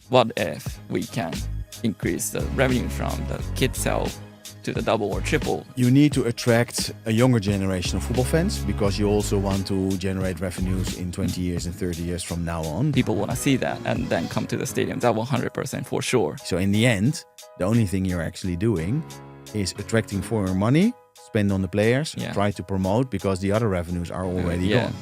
what if we can increase the revenue from the kid sale to the double or triple? You need to attract a younger generation of football fans because you also want to generate revenues in 20 years and 30 years from now on. People want to see that and then come to the stadium. That 100% for sure. So in the end, the only thing you're actually doing is attracting foreign money, spend on the players, try to promote because the other revenues are already gone.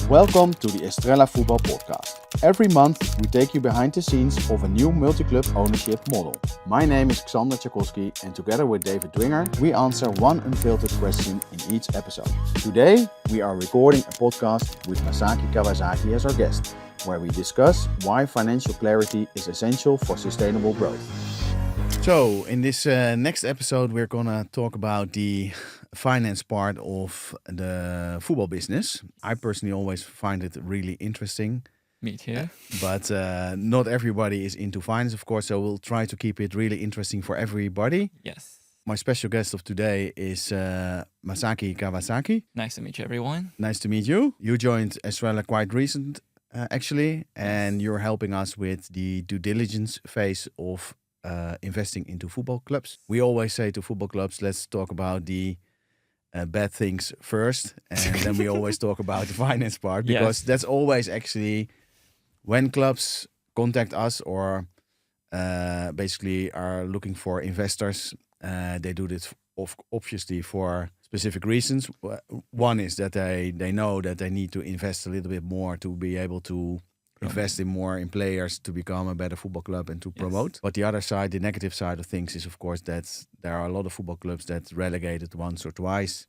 Welcome to the Estrella Football Podcast. Every month we take you behind the scenes of a new multi-club ownership model. My name is Xander Tchaikovsky and together with David Dwinger we answer one unfiltered question in each episode. Today we are recording a podcast with Masaaki Kawasaki as our guest, where we discuss why financial clarity is essential for sustainable growth. So in this next episode we're gonna talk about the finance part of the football business. I personally always find it really interesting. Me too. But not everybody is into finance, of course, so we'll try to keep it really interesting for everybody. Yes. My special guest of today is Masaaki Kawasaki. Nice to meet you, everyone. Nice to meet you. You joined Estrella quite recent, actually, and you're helping us with the due diligence phase of investing into football clubs. We always say to football clubs, let's talk about the bad things first, and then we always talk about the finance part, because that's always actually when clubs contact us or basically are looking for investors. They do this obviously for specific reasons. One is that they know that they need to invest a little bit more to be able to invest in more in players to become a better football club and to promote. But the other side, the negative side of things is, of course, that there are a lot of football clubs that relegated once or twice.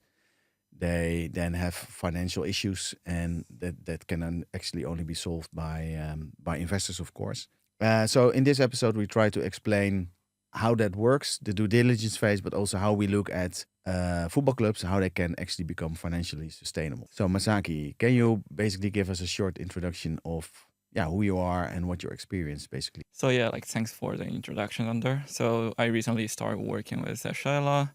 They then have financial issues, and that can actually only be solved by investors, of course. So in this episode, we try to explain how that works, the due diligence phase, but also how we look at football clubs, how they can actually become financially sustainable. So Masaaki, can you basically give us a short introduction of who you are and what your experience basically? So thanks for the introduction, Under. So I recently started working with Estrella.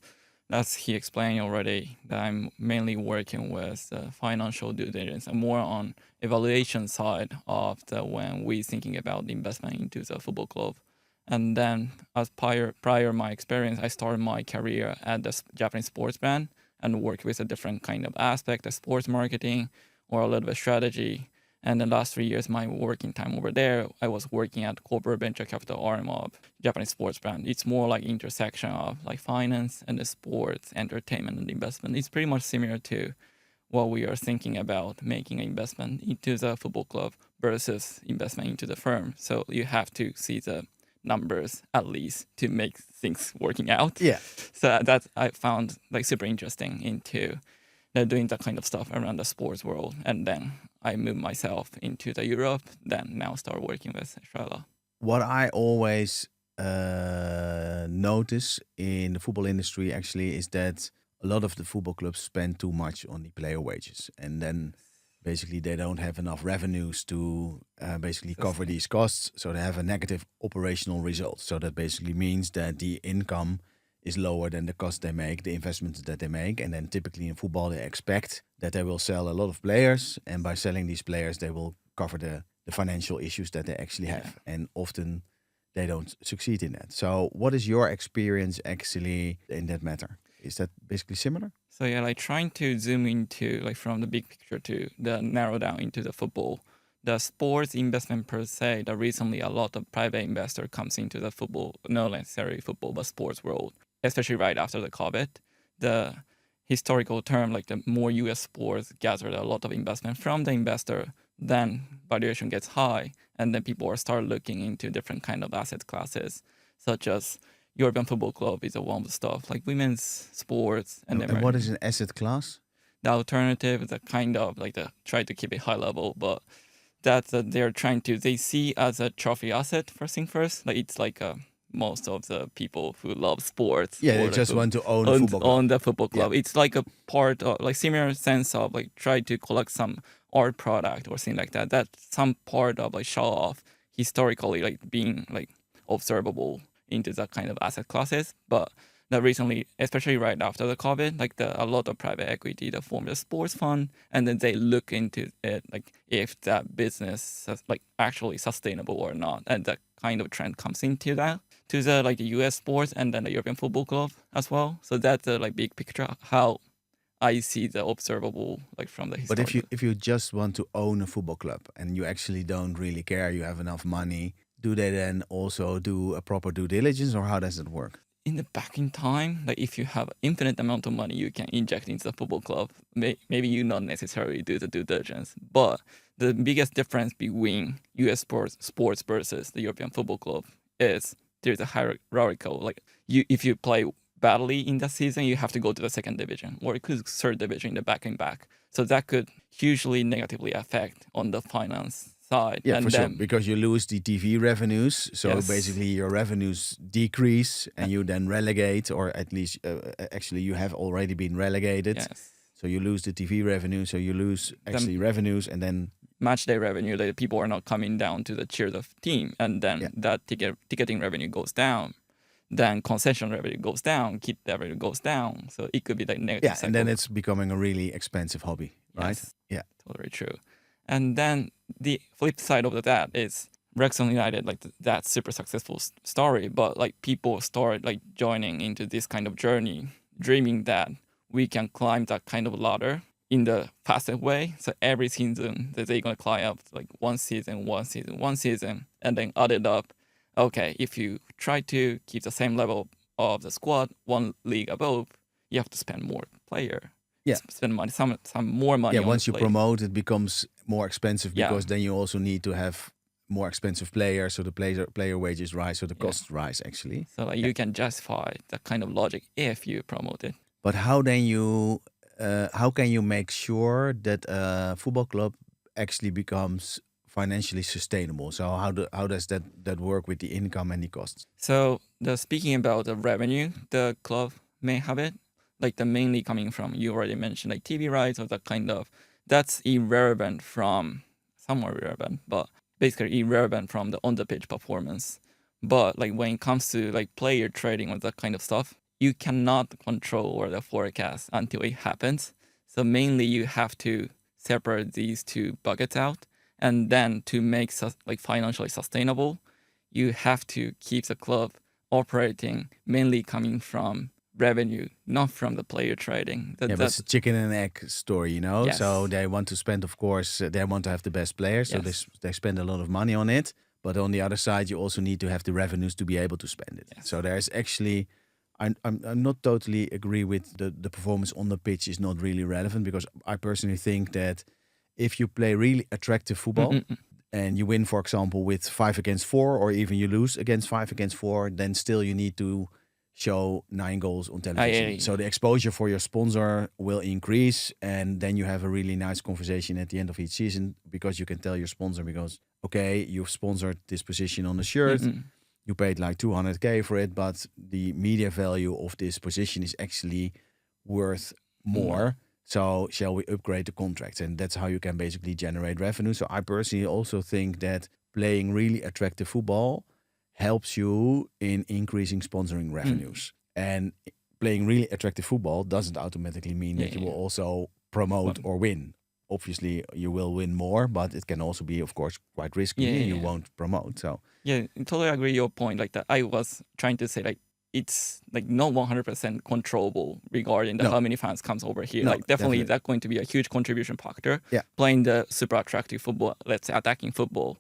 As he explained already, that I'm mainly working with the financial due diligence and more on evaluation side of when we thinking about the investment into the football club. And then as prior my experience, I started my career at the Japanese sports brand and worked with a different kind of aspect of sports marketing or a little bit strategy. And the last 3 years, my working time over there, I was working at corporate venture capital arm of Japanese sports brand. It's more like intersection of like finance and the sports, entertainment and investment. It's pretty much similar to what we are thinking about making an investment into the football club versus investment into the firm. So you have to see the numbers at least to make things working out. Yeah. So that I found like super interesting into doing that kind of stuff around the sports world. And then I moved myself into the Europe, then now start working with Estrella. What I always notice in the football industry actually is that a lot of the football clubs spend too much on the player wages, and then basically they don't have enough revenues to basically cover these costs, so they have a negative operational result. So that basically means that the income is lower than the cost they make, the investments that they make. And then typically in football, they expect that they will sell a lot of players. And by selling these players, they will cover the financial issues that they actually have. And often they don't succeed in that. So what is your experience actually in that matter? Is that basically similar? So trying to zoom into from the big picture to the narrow down into the football. The sports investment per se, that recently a lot of private investor comes into the football, not necessarily football, but sports world. Especially right after the COVID, the historical term, the more U.S. sports gathered a lot of investment from the investor, then valuation gets high, and then people start looking into different kind of asset classes, such as European Football Club is one of the stuff, like women's sports. And what is an asset class? The alternative is a kind of try to keep it high level, but that's they see as a trophy asset first thing first. It's most of the people who love sports. Yeah, they just want to own a football club. Own the football club. Yeah. It's like a part of similar sense of try to collect some art product or something like that. That's some part of show off historically being observable into that kind of asset classes. But that recently, especially right after the COVID, like a lot of private equity that formed a sports fund, and then they look into it, like if that business is like actually sustainable or not, and that kind of trend comes into that to the like the U.S. sports and then the European Football Club as well. So that's the like big picture how I see the observable like from the But historical. if you just want to own a football club and you actually don't really care, you have enough money, do they then also do a proper due diligence, or how does it work? In the back in time, like if you have infinite amount of money you can inject into the football club, maybe you not necessarily do the due diligence. But the biggest difference between US sports versus the European Football Club is there's a hierarchical, like if you play badly in the season, you have to go to the second division or it could third division in the back and back. So that could hugely negatively affect on the finance side. Yeah, and for then, sure, because you lose the TV revenues. So Yes. basically, your revenues decrease, and you then relegate, or at least actually you have already been relegated. Yes. So you lose the TV revenue. So you lose actually revenues, and then Match day revenue, that people are not coming down to the cheer the team, and then Yeah. that ticketing revenue goes down. Then concession revenue goes down, kit revenue goes down. So it could be like negative. yeah, and then it's becoming a really expensive hobby, right? Yes. Yeah. Totally true. And then the flip side of that is Wrexham United, like that super successful story, but like people start like joining into this kind of journey, dreaming that we can climb that kind of ladder in the fastest way. So every season that they're gonna climb up like one season, and then add it up. Okay, if you try to keep the same level of the squad, one league above, you have to spend more player. Yeah. Spend money, some more money. Yeah, on once the you player. promote, it becomes more expensive Yeah. because then you also need to have more expensive players, so the player wages rise, so the costs rise actually. So like you can justify that kind of logic if you promote it. But how can you make sure that a football club actually becomes financially sustainable? So how does that work with the income and the costs? So speaking about the revenue, the club may have it, like the mainly coming from, you already mentioned like TV rights or that kind of, that's irrelevant from, somewhat relevant, but basically irrelevant from the on the pitch performance. But like when it comes to like player trading or that kind of stuff, you cannot control or the forecast until it happens. So mainly you have to separate these two buckets out, and then to make like financially sustainable, you have to keep the club operating mainly coming from revenue, not from the player trading. But it's a chicken and egg story, you know. Yes. So they want to spend, of course, they want to have the best players, so Yes. they spend a lot of money on it. But on the other side, you also need to have the revenues to be able to spend it. Yes. So there's actually, I'm not totally agree with the performance on the pitch is not really relevant, because I personally think that if you play really attractive football and you win, for example, with 5 against 4, or even you lose against 5 against 4, then still you need to show 9 goals on television. yeah. So the exposure for your sponsor will increase, and then you have a really nice conversation at the end of each season, because you can tell your sponsor, because okay, you've sponsored this position on the shirt, you paid like 200K for it, but the media value of this position is actually worth more. So shall we upgrade the contract? And that's how you can basically generate revenue. So I personally also think that playing really attractive football helps you in increasing sponsoring revenues. And playing really attractive football doesn't automatically mean that you will also promote or win. Obviously, you will win more, but it can also be, of course, quite risky, and you won't promote. So yeah, I totally agree with your point. Like that, I was trying to say like it's like not 100% controllable regarding how many fans comes over here. No, like definitely that's going to be a huge contribution factor. Yeah. Playing the super attractive football, let's say attacking football,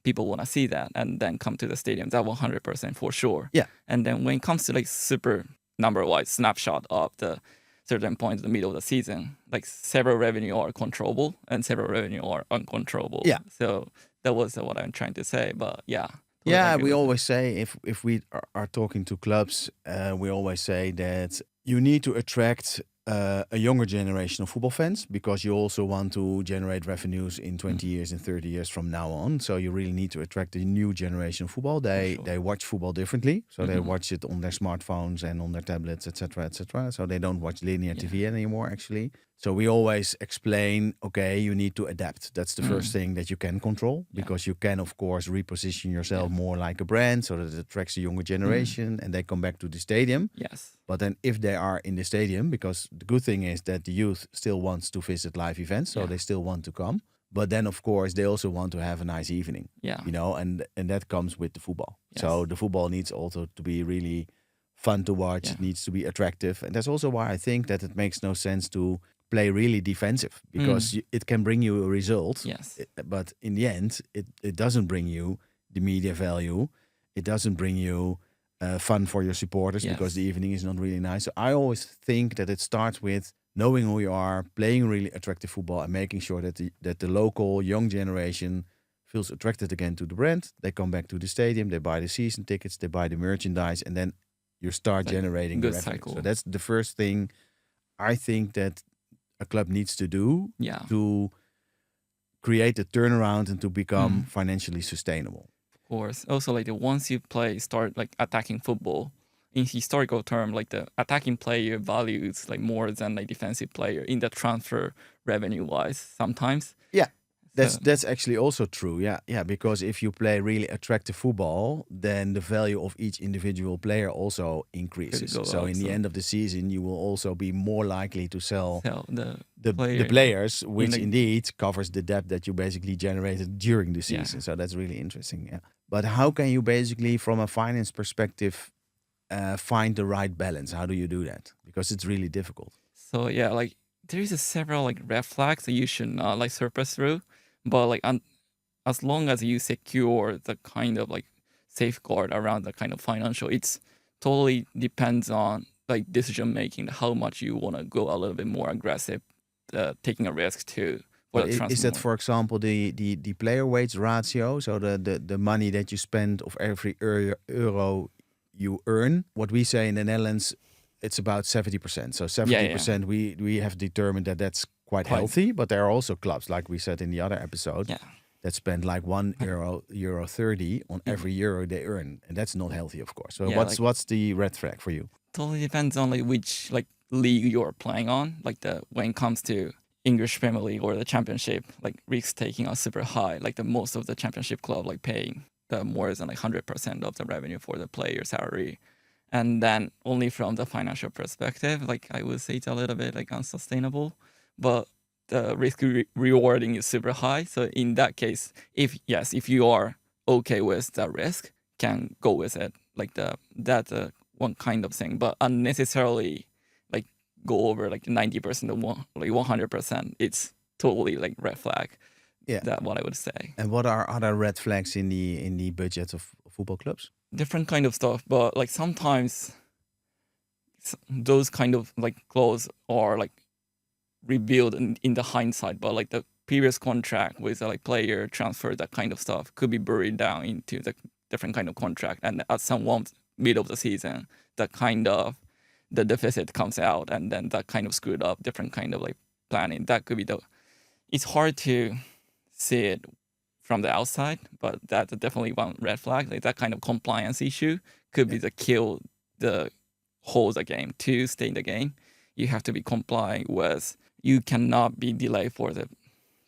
people want to see that and then come to the stadium. That 100% for sure. Yeah. And then when it comes to like super number-wise snapshot of the certain points in the middle of the season, like several revenue are controllable and several revenue are uncontrollable. Yeah. So that was what I'm trying to say. But yeah. Yeah, we always say if we are talking to clubs, we always say that you need to attract a younger generation of football fans, because you also want to generate revenues in 20 years and 30 years from now on. So you really need to attract a new generation of football. They watch football differently. So they watch it on their smartphones and on their tablets, etc., etc. So they don't watch linear TV anymore, actually. So we always explain, okay, you need to adapt. That's the first thing that you can control, because you can, of course, reposition yourself more like a brand so that it attracts a younger generation and they come back to the stadium. Yes. But then if they are in the stadium, because the good thing is that the youth still wants to visit live events, so they still want to come. But then, of course, they also want to have a nice evening, Yeah. and that comes with the football. Yes. So the football needs also to be really fun to watch. Yeah. It needs to be attractive. And that's also why I think that it makes no sense to play really defensive, because it can bring you a result. Yes. But in the end, it doesn't bring you the media value. It doesn't bring you fun for your supporters, because the evening is not really nice. So I always think that it starts with knowing who you are, playing really attractive football, and making sure that the local young generation feels attracted again to the brand. They come back to the stadium, they buy the season tickets, they buy the merchandise, and then you start generating good revenue. cycle. So that's the first thing I think that a club needs to do to create a turnaround and to become financially sustainable. Of course. Also, like once you start like attacking football, in historical term, like the attacking player values like more than like defensive player in the transfer revenue wise sometimes. Yeah. That's actually also true. Yeah. Because if you play really attractive football, then the value of each individual player also increases. So in the end of the season, you will also be more likely to sell the players, which indeed covers the debt that you basically generated during the season. So that's really interesting. Yeah. But how can you basically, from a finance perspective, find the right balance? How do you do that? Because it's really difficult. So yeah, like there is several like red flags that you should not like surpass through. But like as long as you secure the kind of like safeguard around the kind of financial, it's totally depends on like decision making, how much you want to go a little bit more aggressive, taking a risk to. Is that, for example, the player wage ratio? So the money that you spend of every euro you earn. What we say in the Netherlands, it's about 70%. So 70% we have determined that that's quite healthy, but there are also clubs, like we said in the other episode, that spend like euro 30 on every euro they earn, and that's not healthy, of course. So what's the red flag for you? Totally depends on like which like league you're playing on. Like when it comes to English Premier League or the Championship, like risk taking are super high. Like the most of the Championship club like paying the more than like 100% of the revenue for the player salary. And then only from the financial perspective, like I would say it's a little bit like unsustainable, but the risk rewarding is super high. So in that case, if you are okay with that risk, can go with it. Like that's one kind of thing, but unnecessarily like go over like 90% or like 100%. It's totally like red flag. Yeah, that's what I would say. And what are other red flags in the budget of football clubs? Different kind of stuff, but like sometimes those kind of like clauses are like revealed in the hindsight, but like the previous contract with like player transfer, that kind of stuff could be buried down into the different kind of contract, and at some middle of the season, that kind of the deficit comes out, and then that kind of screwed up different kind of like planning. That could be it's hard to see it from the outside, but that's definitely one red flag. Like that kind of compliance issue could be the kill the whole the game. To stay in the game, you have to be complying with. You cannot be delayed for the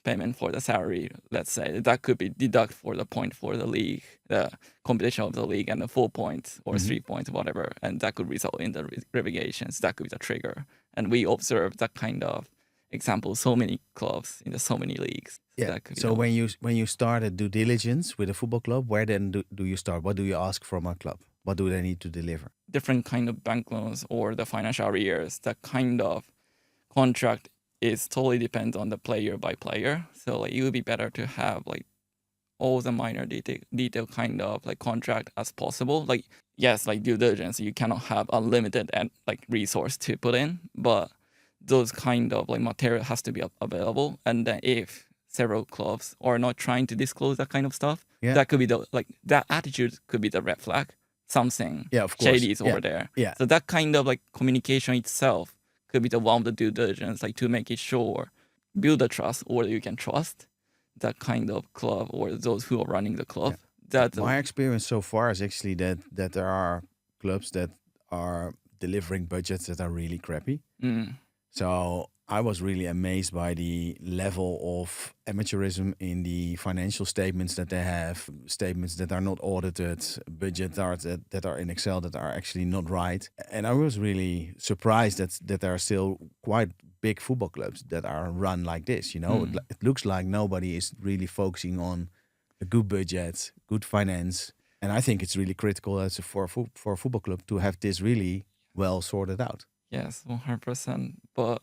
payment for the salary. Let's say that could be deduct for the point for the league, the competition of the league, and the 4 points or 3 points, whatever, and that could result in the relegations. That could be the trigger, and we observe that kind of example so many clubs in so many leagues. So when you started due diligence with a football club, where then do you start? What do you ask from a club? What do they need to deliver? Different kind of bank loans or the financial arrears. That kind of contract is totally depends on the player by player. So like it would be better to have like all the minor detail kind of like contract as possible. Like yes, like due diligence, you cannot have unlimited and like resource to put in, but those kind of like material has to be available. And then if several clubs are not trying to disclose that kind of stuff, that could be that attitude could be the red flag. Something shady is over there. Yeah. So that kind of like communication itself could be the one of the due diligence, like to make it sure, build a trust, or you can trust that kind of club or those who are running the club. My experience so far is actually that there are clubs that are delivering budgets that are really crappy. So I was really amazed by the level of amateurism in the financial statements that they have, statements that are not audited, that are in Excel that are actually not right. And I was really surprised that there are still quite big football clubs that are run like this. It looks like nobody is really focusing on a good budget, good finance. And I think it's really critical for a football club to have this really well sorted out. Yes, 100%. But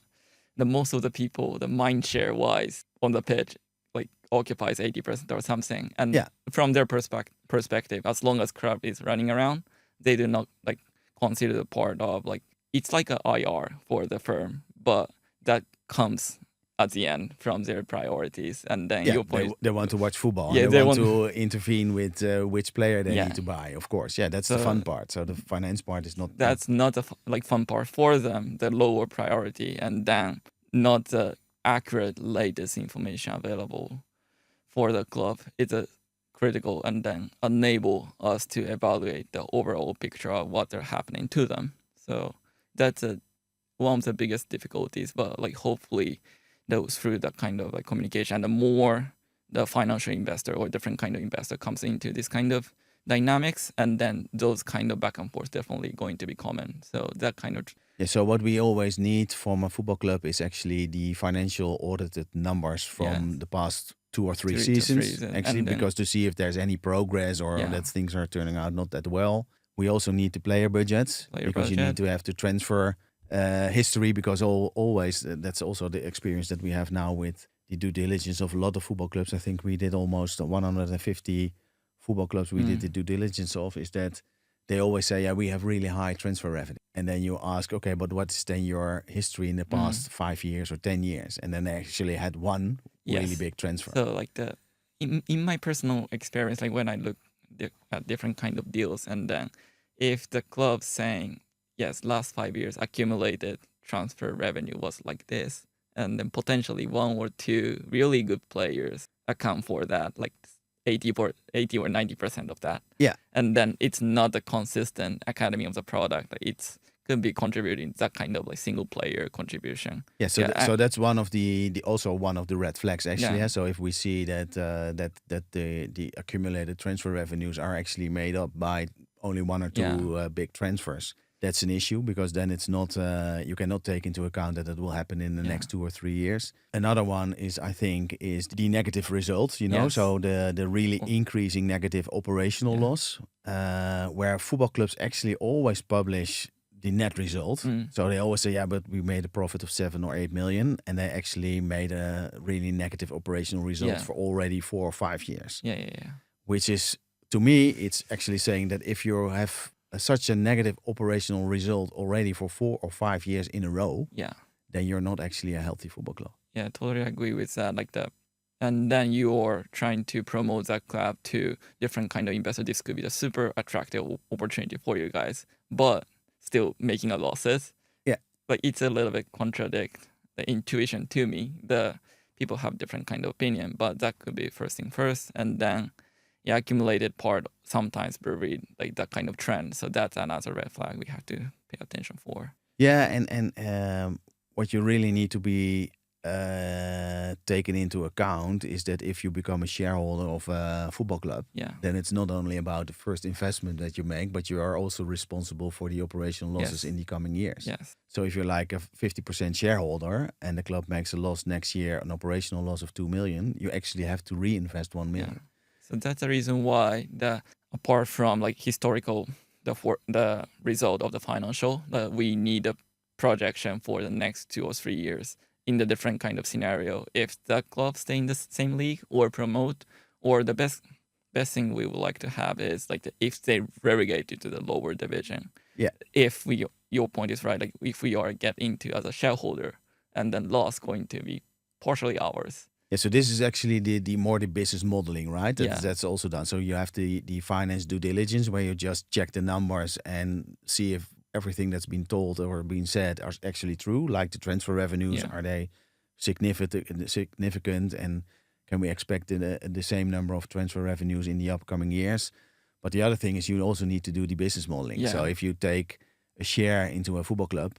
the most of the people, the mind share wise on the pitch, like occupies 80% or something. And from their perspective, as long as club is running around, they do not like consider the part of like it's like a IR for the firm, but that comes at the end from their priorities. And then your point, they want to watch football. Yeah, and they want to intervene with which player they need to buy. Of course, that's the fun part. So the finance part is not. That's not the fun part for them. The lower priority, and then not the accurate latest information available for the club. It's a critical, and then enable us to evaluate the overall picture of what are happening to them. So that's one of the biggest difficulties. But like hopefully, those through that kind of like communication, the more the financial investor or different kind of investor comes into this kind of dynamics, and then those kind of back and forth definitely going to be common. So that kind of so what we always need from a football club is actually the financial audited numbers from the past 2 or 3 seasons, actually, because to see if there's any progress or that things are turning out not that well. We also need the player budgets because you need to have to transfer history, because always that's also the experience that we have now with the due diligence of a lot of football clubs. I think we did almost 150 football clubs we did the due diligence of, is that they always say, we have really high transfer revenue. And then you ask, okay, but what's then your history in the past 5 years or 10 years? And then they actually had one really big transfer. So like in my personal experience, like when I look at different kind of deals, and then if the club saying, yes, last 5 years accumulated transfer revenue was like this, and then potentially 1 or 2 really good players account for that, like 80 or 90% of that. Yeah. And then it's not a consistent academy of the product. It could be contributing that kind of like single player contribution. Yeah. So that's one of the also one of the red flags actually. Yeah. So if we see that the accumulated transfer revenues are actually made up by only 1 or 2 big transfers, that's an issue, because then it's not you cannot take into account that it will happen in the next 2 or 3 years. Another one is, I think, is the negative results, so the really increasing negative operational loss, where football clubs actually always publish the net result. So they always say, but we made a profit of 7 or 8 million, and they actually made a really negative operational result for already 4 or 5 years. Which is, to me, it's actually saying that if you have such a negative operational result already for 4 or 5 years in a row, then you're not actually a healthy football club. Yeah, totally agree with that. And then you're trying to promote that club to different kind of investor. This could be a super attractive opportunity for you guys, but still making a losses. Yeah, like it's a little bit contradict the intuition to me. The people have different kind of opinion, but that could be first thing first, and then accumulated part sometimes buried like that kind of trend. So that's another red flag we have to pay attention for. Yeah, and what you really need to be taken into account is that if you become a shareholder of a football club, then it's not only about the first investment that you make, but you are also responsible for the operational losses in the coming years. So if you're like a 50% shareholder and the club makes a loss next year, an operational loss of 2 million, you actually have to reinvest 1 million. So that's the reason why apart from like historical, the result of the financial, we need a projection for the next 2 or 3 years in the different kind of scenario. If the club stay in the same league or promote, or the best thing we would like to have is like if they relegate you to the lower division. Yeah. If your point is right, like if we are get into as a shareholder, and then loss going to be partially ours. Yeah, so this is actually the more the business modeling, right? That's also done. So you have the finance due diligence, where you just check the numbers and see if everything that's been told or been said are actually true. Like the transfer revenues, are they significant, and can we expect the same number of transfer revenues in the upcoming years? But the other thing is you also need to do the business modeling. So if you take a share into a football club,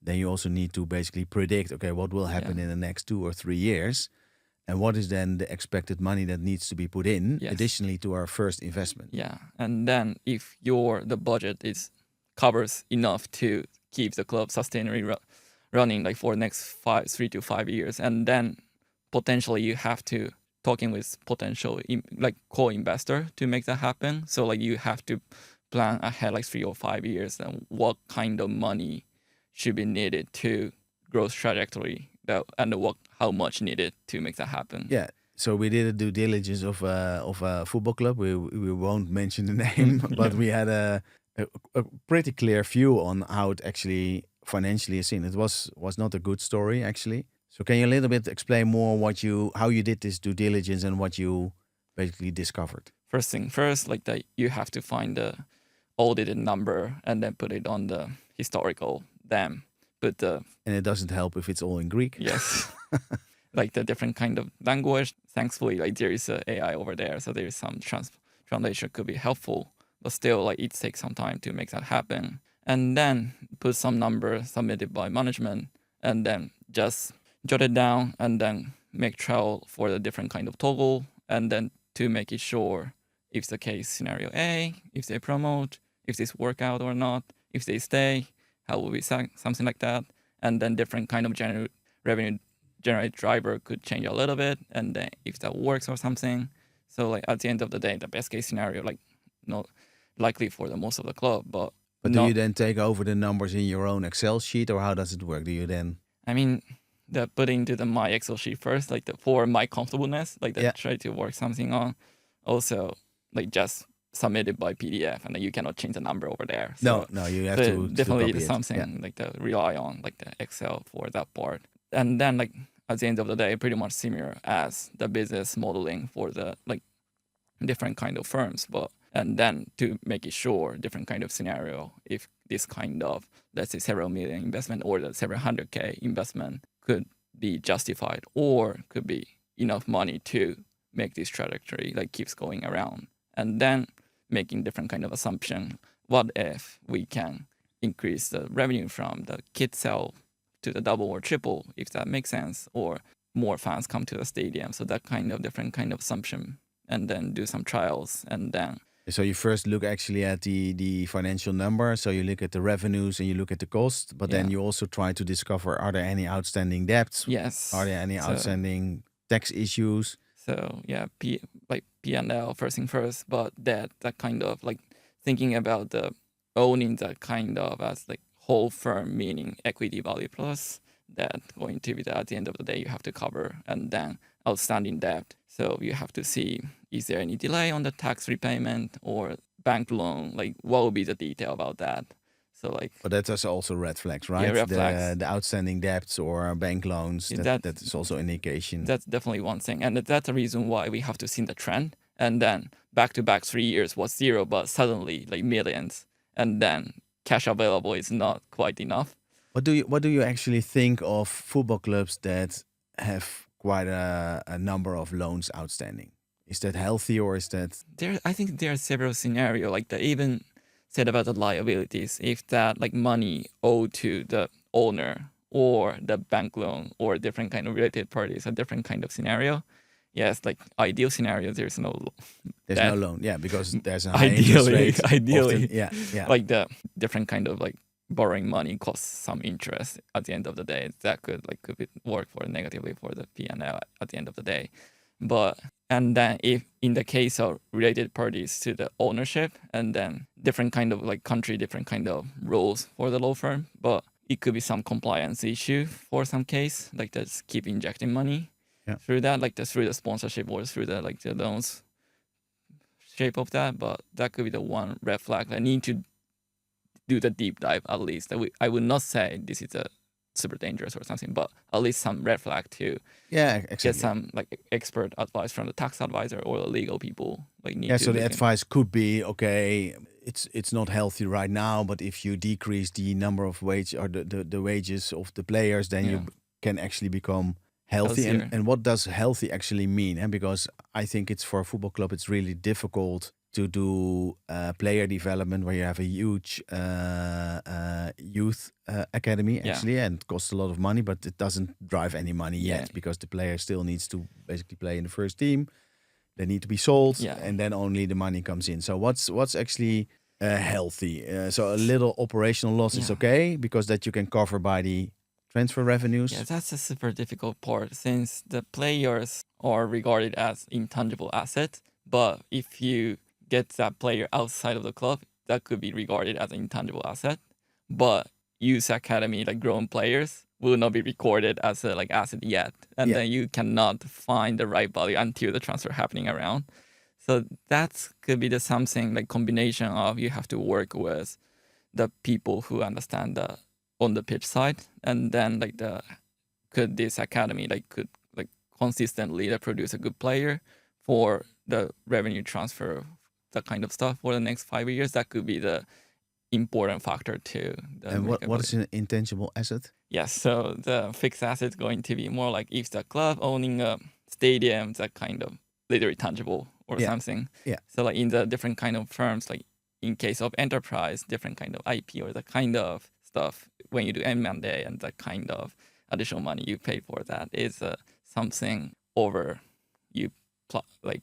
then you also need to basically predict, okay, what will happen in the next 2 or 3 years, and what is then the expected money that needs to be put in additionally to our first investment. Yeah, and then if the budget covers enough to keep the club sustainably running like for the next 3 to 5 years, and then potentially you have to talking with potential co-investor to make that happen. So like you have to plan ahead like 3 or 5 years and what kind of money should be needed to growth trajectory and how much needed to make that happen. Yeah. So we did a due diligence of a football club. We won't mention the name, but we had a pretty clear view on how it actually financially is seen. It was not a good story actually. So can you a little bit explain more how you did this due diligence and what you basically discovered? First thing first, like that you have to find the audited number and then put it on the historical dam. And it doesn't help if it's all in Greek. Yes. Like the different kind of language. Thankfully, like there is a AI over there, so there is some translation could be helpful. But still, like it takes some time to make that happen. And then put some number submitted by management, and then just jot it down, and then make trial for the different kind of toggle, and then to make it sure if the case scenario A, if they promote, if this work out or not, if they stay, how will we something like that, and then different kind of revenue generate driver could change a little bit, and then if that works or something. So like at the end of the day, the best case scenario, like not likely for the most of the club, but do you then take over the numbers in your own Excel sheet, or how does it work? Do you then? I mean, the putting to my Excel sheet first, like for my comfortableness, like try to work something on. Also, like just submitted by PDF, and then you cannot change the number over there. So no, you have to definitely something like to rely on, like the Excel for that part. And then like at the end of the day, pretty much similar as the business modeling for the like different kind of firms, and then to make it sure different kind of scenario, if this kind of, let's say, several million investment or the several 100K investment could be justified or could be enough money to make this trajectory like keeps going around. And then making different kind of assumption. What if we can increase the revenue from the kit sale to the double or triple, if that makes sense, or more fans come to the stadium. So that kind of different kind of assumption, and then do some trials, and then. So you first look actually at the financial number. So you look at the revenues and you look at the cost, but then you also try to discover, are there any outstanding debts? Yes. Are there any outstanding tax issues? So yeah, P&L first thing first, but that kind of like thinking about the owning that kind of as like whole firm, meaning equity value plus that going to be that at the end of the day you have to cover, and then outstanding debt. So you have to see, is there any delay on the tax repayment or bank loan? Like what will be the detail about that? So like, but that is also red flags, right? Yeah, red flags. The outstanding debts or bank loans. That is also an indication. That's definitely one thing, and that's the reason why we have to see the trend. And then back to back 3 years was zero, but suddenly like millions, and then cash available is not quite enough. What do you actually think of football clubs that have quite a number of loans outstanding? Is that healthy, or is that? I think there are several scenarios like that. Even said about the liabilities, if that like money owed to the owner or the bank loan or different kind of related parties, a different kind of scenario. Yes, like ideal scenario, there's no loan. Yeah, because there's a high interest rate. Ideally, often, yeah. Like the different kind of like borrowing money costs some interest at the end of the day. That could work for negatively for the P&L at the end of the day. And then if in the case of related parties to the ownership, and then different kind of like country, different kind of rules for the law firm, but it could be some compliance issue for some case, like just keep injecting money through that, like through the sponsorship or through the like the loans shape of that. But that could be the one red flag. I need to do the deep dive at least. I would not say this is a super dangerous or something, but at least some red flag to get some like expert advice from the tax advisor or the legal people. So the advice could be, okay, it's not healthy right now, but if you decrease the number of wage or the wages of the players, then you can actually become healthy. And what does healthy actually mean? And because I think it's for a football club, it's really difficult to do player development where you have a huge youth academy actually, and it costs a lot of money, but it doesn't drive any money yet because the player still needs to basically play in the first team. They need to be sold, and then only the money comes in. So what's actually healthy? So a little operational loss is okay because that you can cover by the transfer revenues. Yeah, that's a super difficult part since the players are regarded as intangible asset. But if you get that player outside of the club, that could be regarded as an intangible asset. But youth academy, like grown players, will not be recorded as a like asset yet, and then you cannot find the right value until the transfer happening around. So that could be the something like combination of you have to work with the people who understand the on the pitch side, and then like could this academy could consistently produce a good player for the revenue transfer, that kind of stuff for the next 5 years. That could be the important factor too. And what is an intangible asset? Yes, so the fixed asset is going to be more like if the club owning a stadium, that kind of literally tangible or something. Yeah. So like in the different kind of firms, like in case of enterprise, different kind of IP or the kind of stuff when you do M&A and the kind of additional money you pay for that is something over you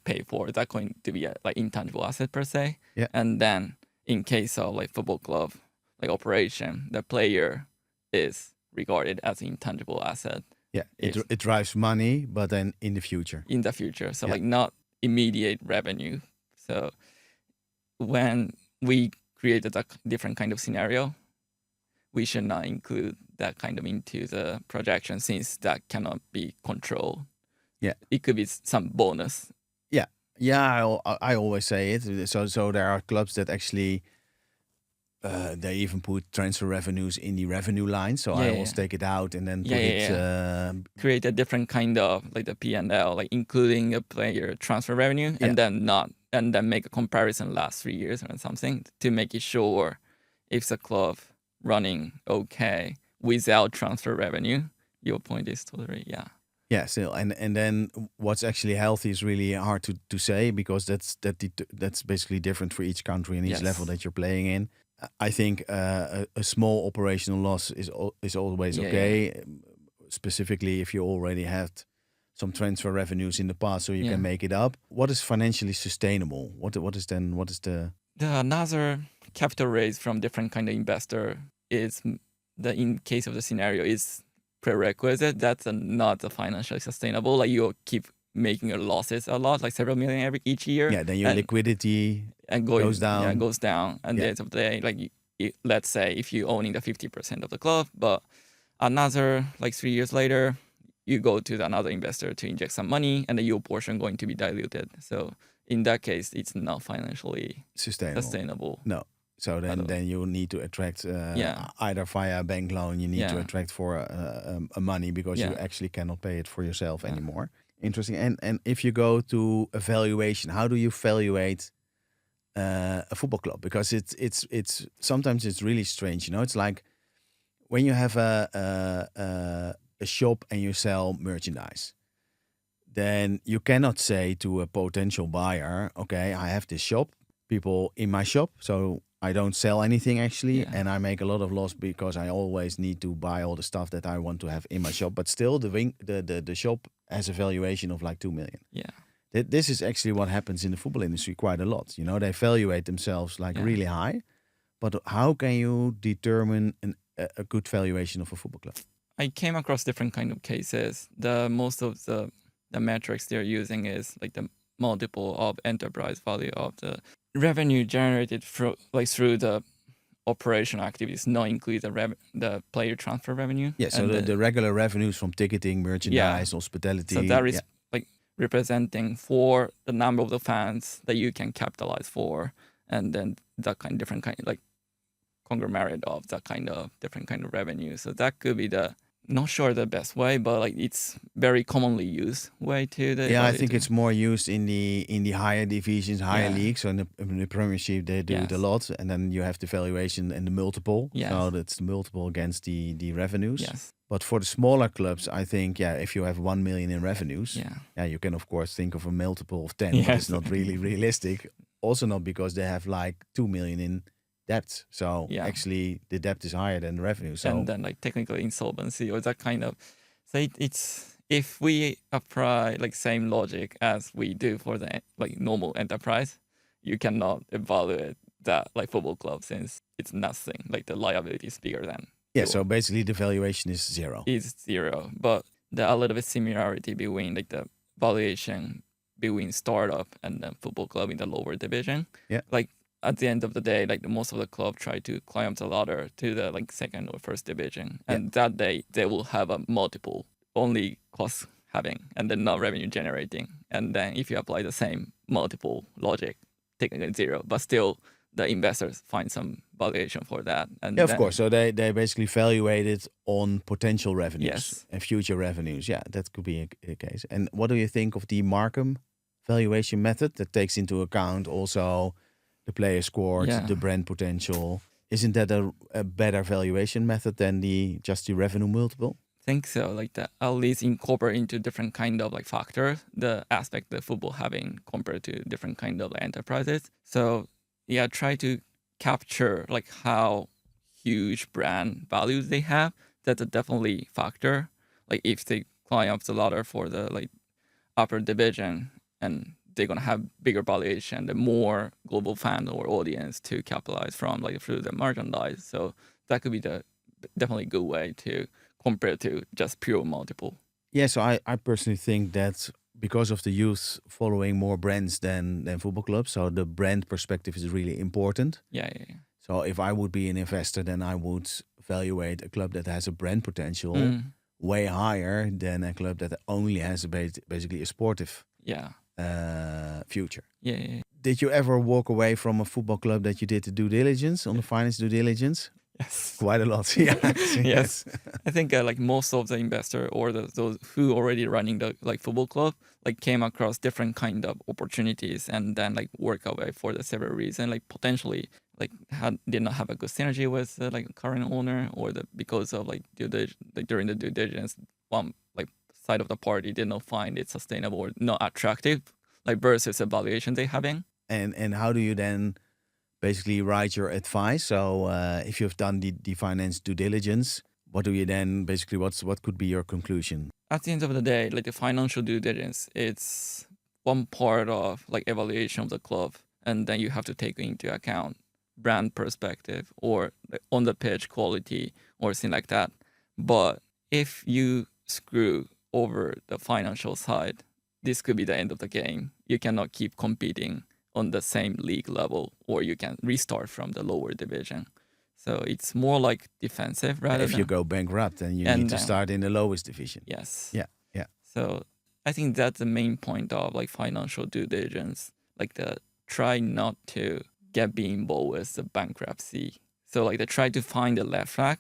pay for. That's going to be a like intangible asset per se. Yeah. And then in case of like football club, like operation, the player is regarded as an intangible asset. Yeah, it drives money, but then in the future. In the future, so like not immediate revenue. So when we created a different kind of scenario, we should not include that kind of into the projection since that cannot be controlled. Yeah, it could be some bonus. Yeah. I always say it. So there are clubs that actually they even put transfer revenues in the revenue line. So I always take it out and then put it. Create a different kind of like the P&L, like including a player transfer revenue, and then not, and then make a comparison last 3 years or something to make it sure if the club running okay without transfer revenue. Your point is totally Yeah, still, and then what's actually healthy is really hard to say because that's basically different for each country and each level that you're playing in. I think a small operational loss is always okay, specifically if you already had some transfer revenues in the past, so you can make it up. What is financially sustainable? What is the another capital raise from different kind of investor is in case of the scenario is prerequisite. That's not financially sustainable. Like you keep making your losses a lot, like several million each year. Yeah, then your liquidity goes down. Yeah, goes down. And at the end of the day, like let's say if you owning the 50% of the club, but another like 3 years later, you go to another investor to inject some money, and then your portion going to be diluted. So in that case, it's not financially sustainable. No. So then you need to attract either via a bank loan, you need to attract for a money because you actually cannot pay it for yourself anymore. Interesting. And if you go to a valuation, how do you valuate a football club? Because it's sometimes it's really strange. You know, it's like when you have a shop and you sell merchandise, then you cannot say to a potential buyer, okay, I have this shop, people in my shop, so I don't sell anything actually, and I make a lot of loss because I always need to buy all the stuff that I want to have in my shop. But still, the shop has a valuation of like 2 million. Yeah, this is actually what happens in the football industry quite a lot. You know, they valuate themselves like really high, but how can you determine a good valuation of a football club? I came across different kind of cases. Most of the metrics they're using is like the multiple of enterprise value of the revenue generated through the operational activities, not include the player transfer revenue. Yeah, so the regular revenues from ticketing, merchandise, hospitality. So that is like representing for the number of the fans that you can capitalize for, and then that kind of different kind like conglomerate of that kind of different kind of revenue. So that could be not sure the best way, but like it's very commonly used way to I think it's more used in the higher divisions, higher leagues. So in the Premiership they do it a lot, and then you have the valuation and the multiple. So that's the multiple against the revenues. But for the smaller clubs, I think if you have 1 million in revenues, you can of course think of a multiple of 10, but it's not really realistic. also not because they have like 2 million in debt. So Yeah. actually the debt is higher than the revenue. So And then like technical insolvency or that kind of. So it's if we apply like same logic as we do for the like normal enterprise, you cannot evaluate that like football club since it's nothing. Like the liability is bigger than yeah, so basically the valuation is zero. is zero. But there are a little bit similarity between like the valuation between startup and then football club in the lower division. Yeah. Like at the end of the day, like most of the club try to climb the ladder to the like second or first division, and that day they will have a multiple only cost having and then not revenue generating. And then if you apply the same multiple logic, technically zero, but still the investors find some valuation for that. And Yeah, of then, course. So they basically evaluate it on potential revenues Yes. and future revenues. Yeah, that could be a case. And what do you think of the Markham valuation method that takes into account also the player score, Yeah. the brand potential? Isn't that a better valuation method than just the revenue multiple? think so. Like that at least incorporate into different kind of like factors, the aspect that football having compared to different kind of enterprises. So yeah, try to capture like how huge brand values they have. That's a definitely factor. Like if they climb up the ladder for the like upper division and they're gonna have bigger valuation, the more global fan or audience to capitalize from like through the merchandise. So that could be the definitely good way to compare to just pure multiple. Yeah, so I personally think that because of the youth following more brands than football clubs, so the brand perspective is really important. Yeah. So if I would be an investor, then I would evaluate a club that has a brand potential way higher than a club that only has basically a sportive Yeah. future. Yeah. Did you ever walk away from a football club that you did the due diligence on the finance due diligence? Yes. Quite a lot. Yeah. Yes. I think like most of the investor or those who already running the like football club like came across different kind of opportunities and then like work away for the several reasons, like potentially like did not have a good synergy with the like current owner or because of like during the due diligence one like side of the party did not find it sustainable or not attractive like versus the valuation they having. And how do you then basically write your advice? So if you've done the finance due diligence, what do you then basically what could be your conclusion? At the end of the day, like the financial due diligence, it's one part of like evaluation of the club, and then you have to take into account brand perspective or like, on the pitch quality or thing like that. But if you screw over the financial side, this could be the end of the game. You cannot keep competing on the same league level, or you can restart from the lower division. So it's more like defensive rather If than you go bankrupt, then you need to start in the lowest division. yes. Yeah. So I think that's the main point of like financial due diligence, like try not to be involved with the bankruptcy. So like they try to find the left flag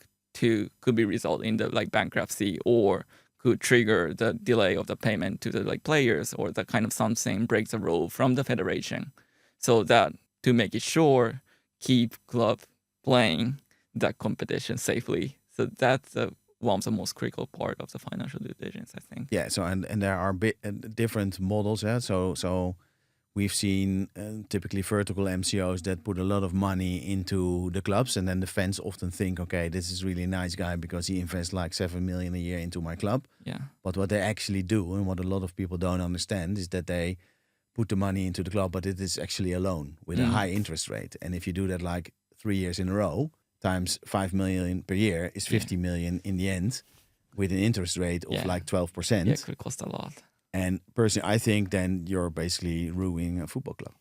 could be result in the like bankruptcy or could trigger the delay of the payment to the like players or the kind of something breaks the rule from the federation. So that to make it sure, keep club playing that competition safely. So that's one of the most critical part of the financial due diligence, I think. Yeah. So and there are different models. Yeah. So we've seen typically vertical MCOs that put a lot of money into the clubs, and then the fans often think, okay, this is really a nice guy because he invests like 7 million a year into my club. Yeah. But what they actually do, and what a lot of people don't understand, is that they put the money into the club, but it is actually a loan with a high interest rate. And if you do that like 3 years in a row, times 5 million per year is 50 million in the end, with an interest rate of like 12%. Yeah, it could cost a lot. And personally, I think then you're basically ruining a football club.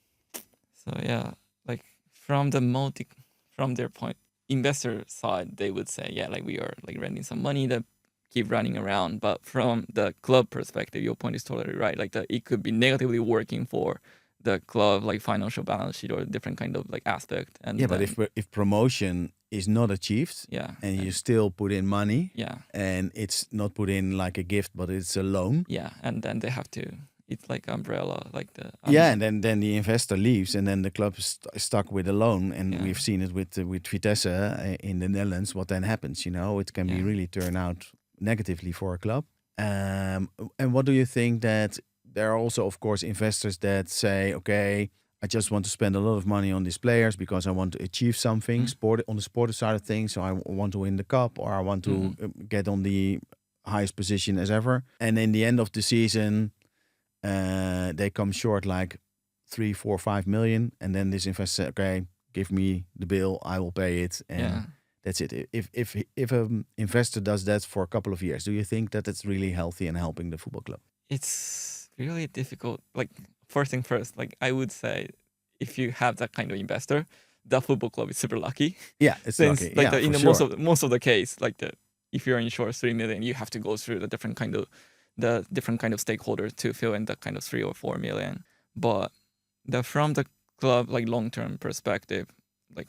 So yeah, like from their point, investor side, they would say, yeah, like we are like renting some money that keep running around. But from the club perspective, your point is totally right. Like it could be negatively working for the club, like financial balance sheet or different kind of like aspect. And yeah, but if promotion is not achieved, and you still put in money, and it's not put in like a gift, but it's a loan, and then they have to. It's like umbrella, like the and then the investor leaves, and then the club is stuck with a loan, and we've seen it with Vitesse in the Netherlands. What then happens? It can be really turn out negatively for a club. And what do you think that there are also, of course, investors that say, okay, I just want to spend a lot of money on these players because I want to achieve something on the sportive side of things. So I want to win the cup, or I want to get on the highest position as ever. And in the end of the season, they come short like 3, 4, 5 million, and then this investor says, "Okay, give me the bill, I will pay it," and that's it. If an investor does that for a couple of years, do you think that it's really healthy and helping the football club? It's really difficult. Like, first thing first, like I would say, if you have that kind of investor, the football club is super lucky. Yeah, it's Since lucky. like Yeah, in for the sure. most of the case, like if you're insured 3 million, you have to go through the different kind of stakeholders to fill in the kind of 3 or 4 million. But from the club like long term perspective, like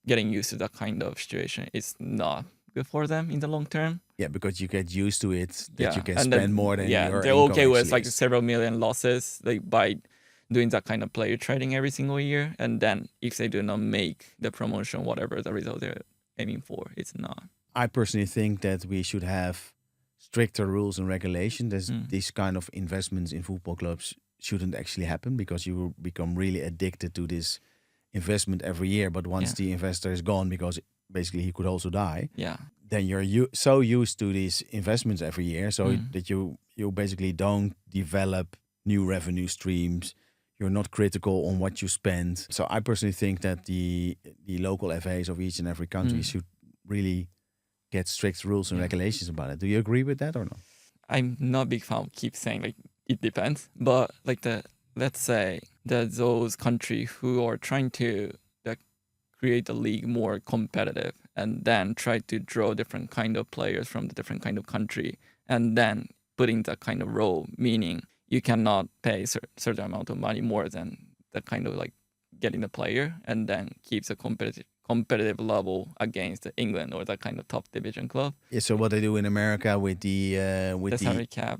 getting used to that kind of situation is not good for them in the long term. Yeah, because you get used to it that you can and spend more than your they're income okay with actually like is. several million losses like by doing that kind of player trading every single year. And then if they do not make the promotion, whatever the result they're aiming for, it's not. I personally think that we should have stricter rules and regulations. These kind of investments in football clubs shouldn't actually happen, because you will become really addicted to this investment every year. But once the investor is gone, because basically he could also die, then you're so used to these investments every year, so that you basically don't develop new revenue streams. You're not critical on what you spend. So I personally think that the local FAs of each and every country should really get strict rules and regulations about it. Do you agree with that or not? I'm not a big fan of keep saying like it depends, but like let's say that those countries who are trying to create the league more competitive and then try to draw different kind of players from the different kind of country, and then putting that kind of role, meaning you cannot pay a certain amount of money more than the kind of like getting the player, and then keeps a competitive level against England or that kind of top division club. Yeah. So what they do in America with the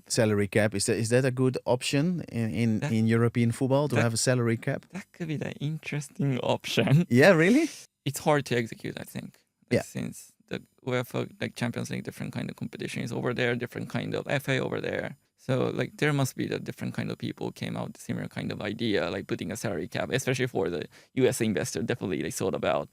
salary cap, is that a good option in European football to have a salary cap? That could be the interesting option. Yeah, really? It's hard to execute, I think. Yeah. Since the UEFA like Champions League, different kind of competition is over there, different kind of FA over there. So like there must be the different kind of people came out with similar kind of idea, like putting a salary cap, especially for the US investor. Definitely they thought about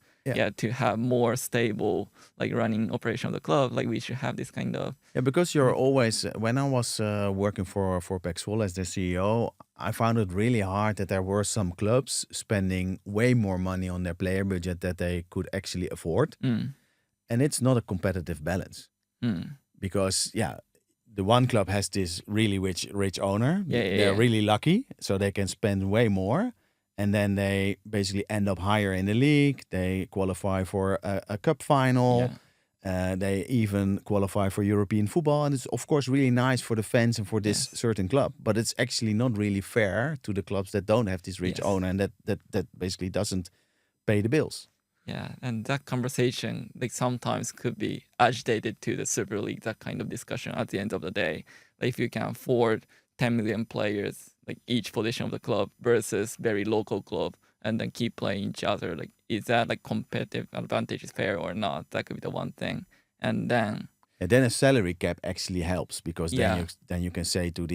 to have more stable like running operation of the club. Like we should have this kind of because you're always, when I was working for Pexwol as the CEO, I found it really hard that there were some clubs spending way more money on their player budget that they could actually afford, and it's not a competitive balance because the one club has this really rich owner. They're really lucky, so they can spend way more. And then they basically end up higher in the league. They qualify for a cup final. They even qualify for European football. And it's, of course, really nice for the fans and for this certain club. But it's actually not really fair to the clubs that don't have this rich owner and that basically doesn't pay the bills. Yeah, and that conversation like sometimes could be agitated to the Super League, that kind of discussion at the end of the day. Like if you can afford 10 million players, like each position of the club versus very local club, and then keep playing each other, like is that like competitive advantage is fair or not? That could be the one thing. And then a salary cap actually helps, because then you can say to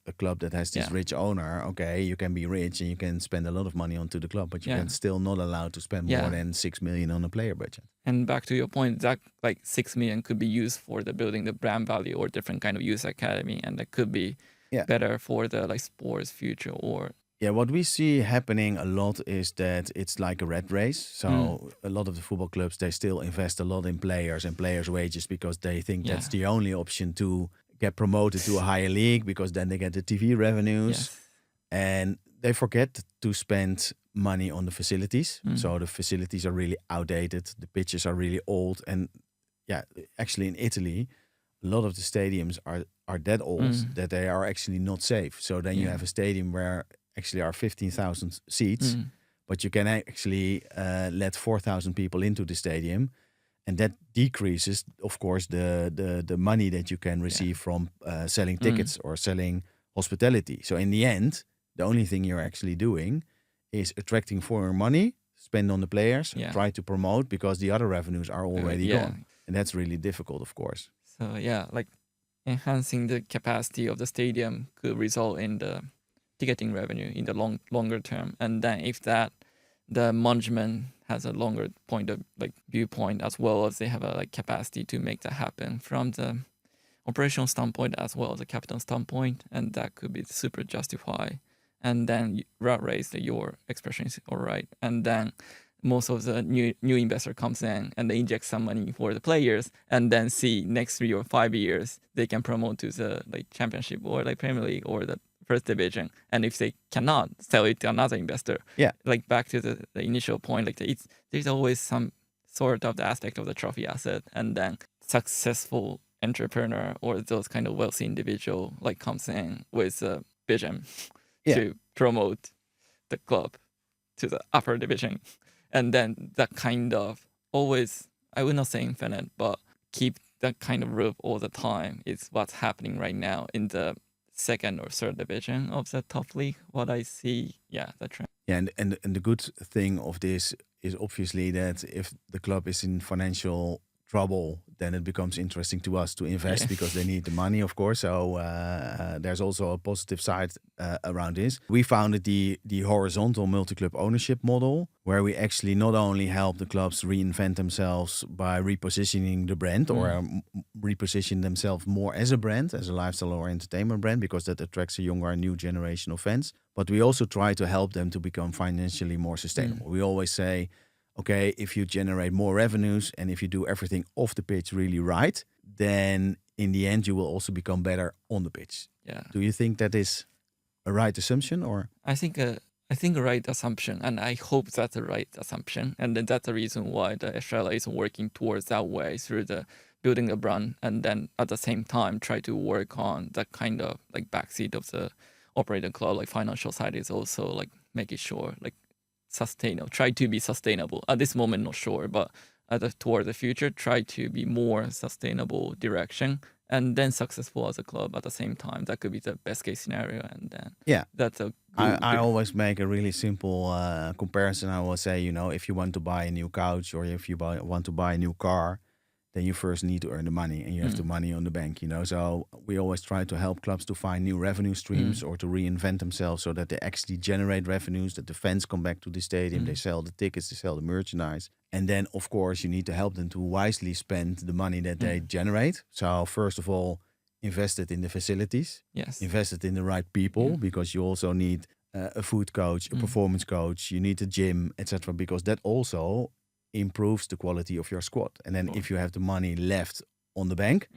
a club that has this rich owner, okay, you can be rich and you can spend a lot of money onto the club, but you can still not allowed to spend more than 6 million on a player budget. And back to your point, that like 6 million could be used for the building the brand value or different kind of youth academy, and that could be better for the like sports future. Or what we see happening a lot is that it's like a rat race. So a lot of the football clubs, they still invest a lot in players and players' wages, because they think that's the only option to get promoted to a higher league, because then they get the TV revenues. And they forget to spend money on the facilities. So the facilities are really outdated. The pitches are really old. And actually in Italy, a lot of the stadiums are that old that they are actually not safe. So then you have a stadium where actually are 15,000 seats, but you can actually let 4,000 people into the stadium, and that decreases, of course, the money that you can receive from selling tickets or selling hospitality. So in the end, the only thing you're actually doing is attracting foreign money, spend on the players, try to promote, because the other revenues are already gone, and that's really difficult, of course. So like enhancing the capacity of the stadium could result in the ticketing revenue in the longer term. And then if that the management has a longer point of like viewpoint, as well as they have a like capacity to make that happen from the operational standpoint as well as a capital standpoint, and that could be super justified. And then rat race, your expression is all right. And then most of the new investor comes in and they inject some money for the players, and then see next 3 or 5 years they can promote to the like championship or like Premier League or the first division. And if they cannot, sell it to another investor. Yeah. Like back to the initial point, like there's always some sort of the aspect of the trophy asset, and then successful entrepreneur or those kind of wealthy individual like comes in with a vision to promote the club to the upper division. And then that kind of always, I would not say infinite, but keep that kind of loop all the time is what's happening right now in the second or third division of the top league. What I see, the trend. Yeah, and the good thing of this is obviously that if the club is in financial trouble, then it becomes interesting to us to invest because they need the money, of course. So there's also a positive side around this. We founded the horizontal multi-club ownership model, where we actually not only help the clubs reinvent themselves by repositioning the brand or reposition themselves more as a brand, as a lifestyle or entertainment brand, because that attracts a younger, new generation of fans. But we also try to help them to become financially more sustainable. We always say, okay, if you generate more revenues and if you do everything off the pitch really right, then in the end you will also become better on the pitch. Yeah. Do you think that is a right assumption, or? I think a right assumption, and I hope that's a right assumption, and then that's the reason why the Estrella is working towards that way through the building a brand, and then at the same time try to work on that kind of like backseat of the operating club, like financial side is also like making sure like sustainable, try to be sustainable. At this moment, not sure, but toward the future, try to be more sustainable direction, and then successful as a club at the same time. That could be the best case scenario, and then that's a. I always make a really simple comparison. I will say, if you want to buy a new couch or if you want to buy a new car, then you first need to earn the money, and you have the money on the bank, So we always try to help clubs to find new revenue streams or to reinvent themselves so that they actually generate revenues, that the fans come back to the stadium, they sell the tickets, they sell the merchandise. And then, of course, you need to help them to wisely spend the money that they generate. So first of all, invest it in the facilities. Yes. Invest it in the right people, because you also need a food coach, a performance coach, you need a gym, etc. Because that also improves the quality of your squad. And then if you have the money left on the bank,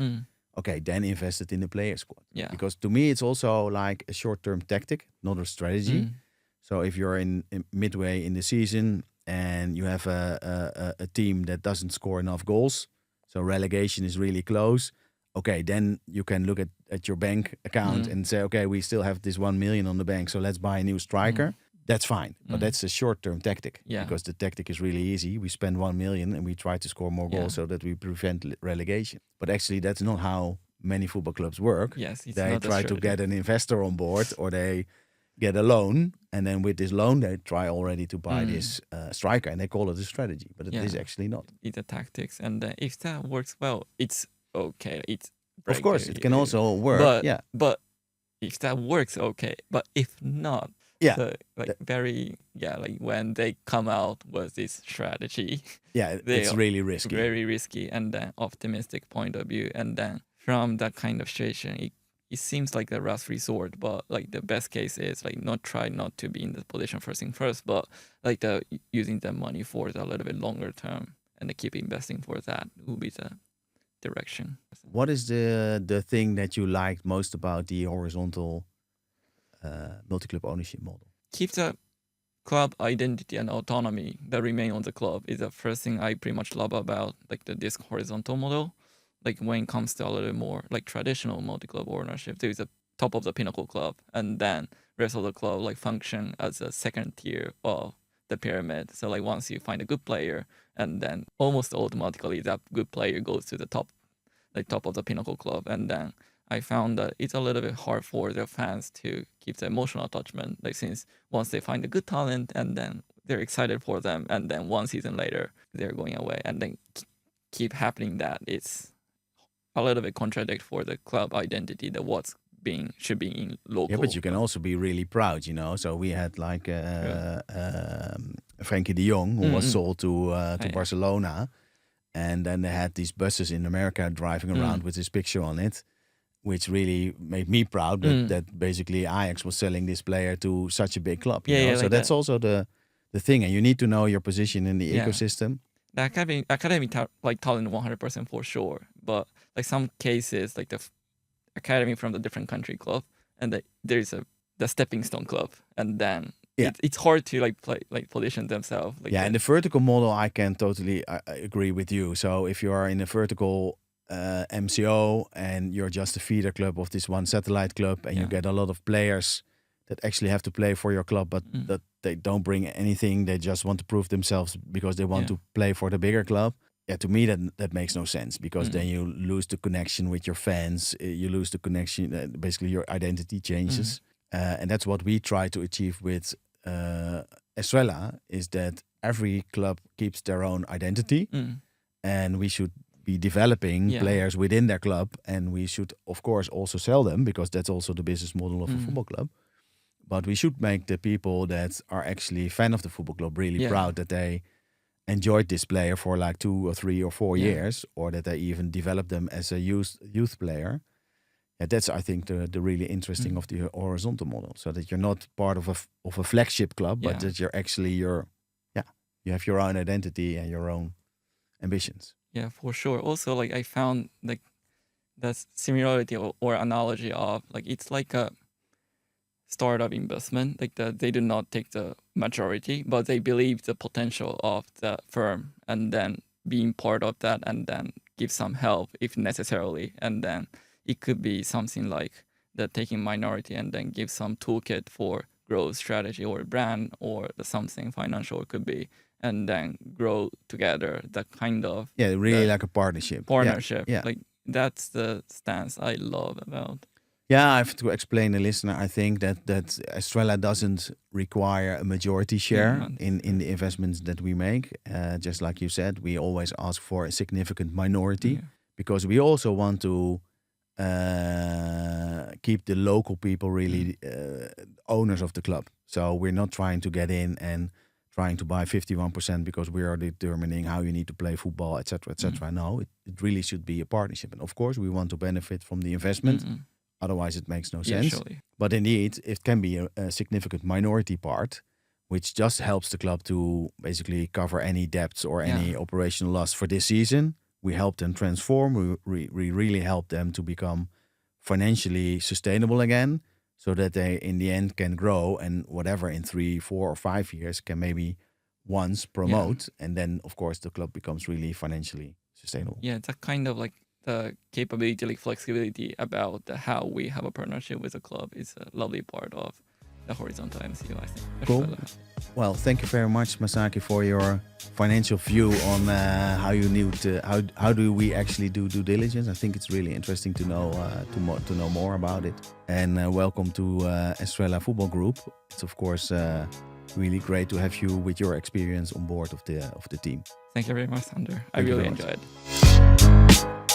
okay, then invest it in the player squad. Yeah. Because to me, it's also like a short-term tactic, not a strategy. So if you're in midway in the season and you have a team that doesn't score enough goals, so relegation is really close, okay, then you can look at your bank account and say, okay, we still have this 1 million on the bank, so let's buy a new striker. That's fine, but that's a short-term tactic, because the tactic is really easy. We spend 1 million and we try to score more goals so that we prevent relegation. But actually, that's not how many football clubs work. Yes, they try to get an investor on board, or they get a loan, and then with this loan, they try already to buy this striker, and they call it a strategy, but it is actually not. It's a tactics, and if that works well, it's okay. It's of course it can also work, but if that works, okay. But if not, very like when they come out with this strategy, it's really risky, very risky, and then optimistic point of view, and then from that kind of situation, it seems like the last resort, but like the best case is like try not to be in the position first thing first, but like using the money for the little bit longer term and keep investing for that will be the direction. What is the thing that you liked most about the horizontal multi-club ownership model? Keep the club identity and autonomy that remain on the club is the first thing I pretty much love about like this horizontal model. Like when it comes to a little more like traditional multi-club ownership, there is a top of the pinnacle club, and then rest of the club like function as a second tier of the pyramid. So like once you find a good player, and then almost automatically that good player goes to the top of the pinnacle club. And then I found that it's a little bit hard for their fans to keep the emotional attachment. Like since once they find a good talent, and then they're excited for them, and then 1 season later they're going away, and then keep happening that it's a little bit contradict for the club identity, that what's should be in local. Yeah, but you can also be really proud, So we had like Frankie de Jong, who was sold to Barcelona. And then they had these buses in America driving around with his picture on it, which really made me proud that basically Ajax was selling this player to such a big club. You know? So that's also the thing. And you need to know your position in the ecosystem. The academy talent 100% for sure. But like some cases, like the academy from the different country club, and there's the stepping stone club, and then it's hard to position themselves. In the vertical model, I can totally agree with you. So if you are in a vertical MCO and you're just a feeder club of this one satellite club, and you get a lot of players that actually have to play for your club, but that they don't bring anything, they just want to prove themselves because they want to play for the bigger club. Yeah, to me that makes no sense, because then you lose the connection with your fans. You lose the connection. Basically, your identity changes, and that's what we try to achieve with Estrella. Is that every club keeps their own identity, and we should be developing players within their club, and we should, of course, also sell them, because that's also the business model of a football club. But we should make the people that are actually fan of the football club really proud that they enjoyed this player for like 2 or 3 or 4 years, or that they even develop them as a youth player. Yeah, that's, I think, the really interesting of the horizontal model. So that you're not part of a flagship club, but that you're actually you have your own identity and your own ambitions. Yeah, for sure. Also, like I found like the similarity or analogy of like it's like a startup investment. Like they do not take the majority, but they believe the potential of the firm, and then being part of that, and then give some help if necessarily. And then it could be something like the taking minority and then give some toolkit for growth strategy or brand or something financial it could be, and then grow together. That kind of like a partnership. Yeah. Like that's the stance I love about. Yeah, I have to explain the listener. I think that Estrella doesn't require a majority share in the investments that we make. Just like you said, we always ask for a significant minority because we also want to keep the local people really owners of the club. So we're not trying to get in and trying to buy 51% because we are determining how you need to play football, etc., etc. No, it really should be a partnership. And of course, we want to benefit from the investment. Otherwise, it makes no sense. Surely. But indeed, it can be a significant minority part, which just helps the club to basically cover any debts or any operational loss for this season. We help them transform. We really help them to become financially sustainable again, so that they, in the end, can grow and whatever in 3, 4, or 5 years can maybe once promote. And then, of course, the club becomes really financially sustainable. Yeah, it's a kind of like the capability, like flexibility about how we have a partnership with a club is a lovely part of the horizontal MCU, I think. Cool. Well, thank you very much, Masaaki, for your financial view on how you need to, how do we actually do due diligence. I think it's really interesting to know know more about it. And welcome to Estrella Football Group. It's of course really great to have you with your experience on board of the team. Thank you very much, Sander. I really enjoyed it.